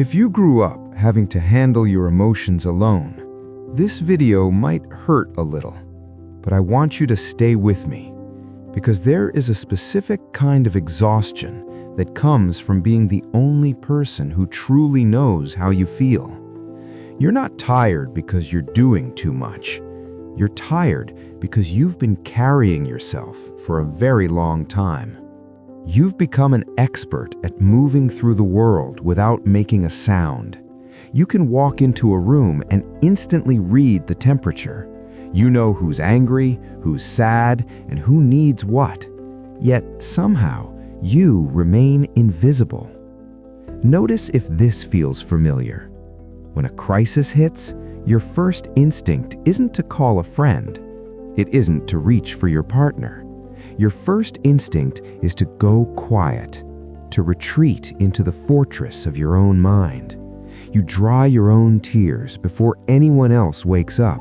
If you grew up having to handle your emotions alone, this video might hurt a little, but I want you to stay with me because there is a specific kind of exhaustion that comes from being the only person who truly knows how you feel. You're not tired because you're doing too much. You're tired because you've been carrying yourself for a very long time. You've become an expert at moving through the world without making a sound. You can walk into a room and instantly read the temperature. You know who's angry, who's sad, and who needs what. Yet somehow, you remain invisible. Notice if this feels familiar. When a crisis hits, your first instinct isn't to call a friend. It isn't to reach for your partner. Your first instinct is to go quiet, to retreat into the fortress of your own mind. You dry your own tears before anyone else wakes up,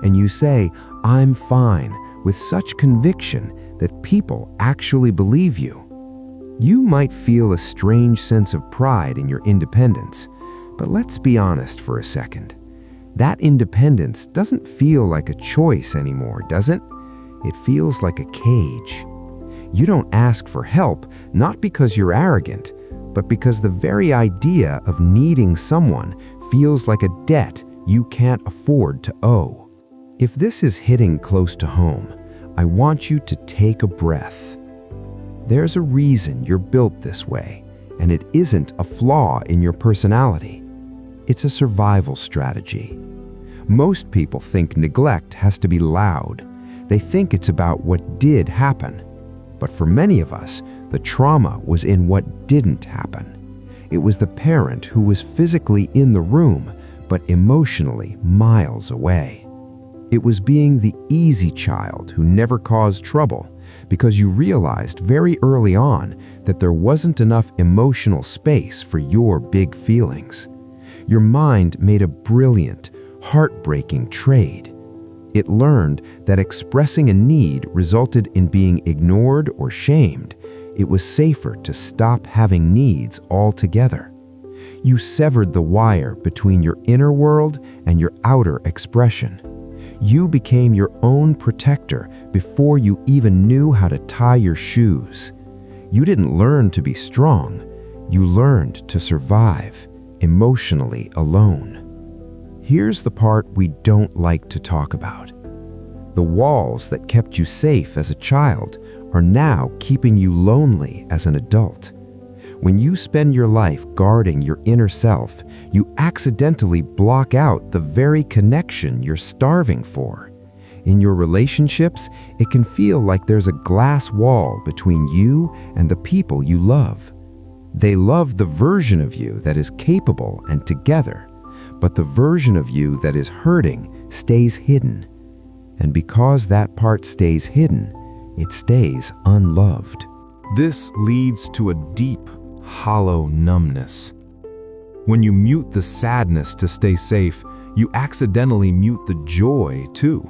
and you say, "I'm fine," with such conviction that people actually believe you. You might feel a strange sense of pride in your independence, but let's be honest for a second. That independence doesn't feel like a choice anymore, does it? It feels like a cage. You don't ask for help, not because you're arrogant, but because the very idea of needing someone feels like a debt you can't afford to owe. If this is hitting close to home, I want you to take a breath. There's a reason you're built this way, and it isn't a flaw in your personality. It's a survival strategy. Most people think neglect has to be loud. They think it's about what did happen. But for many of us, the trauma was in what didn't happen. It was the parent who was physically in the room, but emotionally miles away. It was being the easy child who never caused trouble because you realized very early on that there wasn't enough emotional space for your big feelings. Your mind made a brilliant, heartbreaking trade. It learned that expressing a need resulted in being ignored or shamed. It was safer to stop having needs altogether. You severed the wire between your inner world and your outer expression. You became your own protector before you even knew how to tie your shoes. You didn't learn to be strong. You learned to survive, emotionally alone. Here's the part we don't like to talk about. The walls that kept you safe as a child are now keeping you lonely as an adult. When you spend your life guarding your inner self, you accidentally block out the very connection you're starving for. In your relationships, it can feel like there's a glass wall between you and the people you love. They love the version of you that is capable and together, but the version of you that is hurting stays hidden. And because that part stays hidden, it stays unloved. This leads to a deep, hollow numbness. When you mute the sadness to stay safe, you accidentally mute the joy too.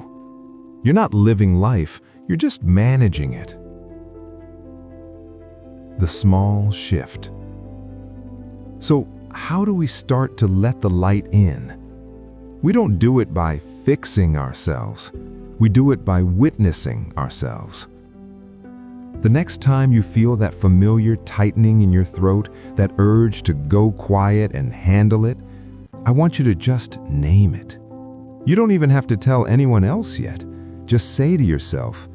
You're not living life, you're just managing it. The small shift. So, how do we start to let the light in? We don't do it by fixing ourselves. We do it by witnessing ourselves. The next time you feel that familiar tightening in your throat, that urge to go quiet and handle it, I want you to just name it. You don't even have to tell anyone else yet. Just say to yourself,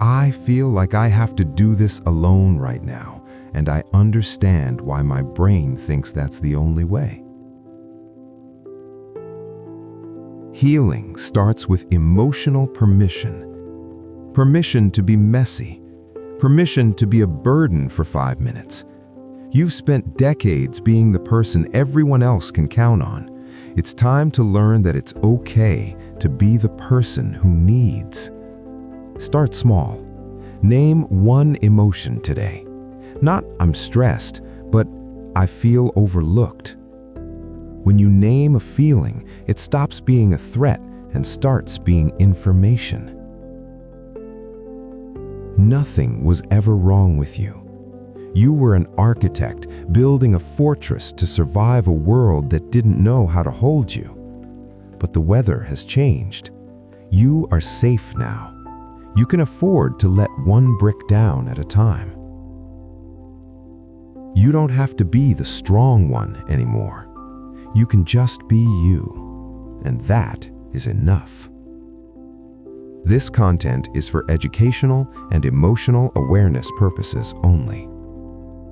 "I feel like I have to do this alone right now, and I understand why my brain thinks that's the only way." Healing starts with emotional permission. Permission to be messy. Permission to be a burden for 5 minutes. You've spent decades being the person everyone else can count on. It's time to learn that it's okay to be the person who needs. Start small. Name one emotion today. Not "I'm stressed," but "I feel overlooked." When you name a feeling, it stops being a threat and starts being information. Nothing was ever wrong with you. You were an architect building a fortress to survive a world that didn't know how to hold you. But the weather has changed. You are safe now. You can afford to let one brick down at a time. You don't have to be the strong one anymore. You can just be you, and that is enough. This content is for educational and emotional awareness purposes only.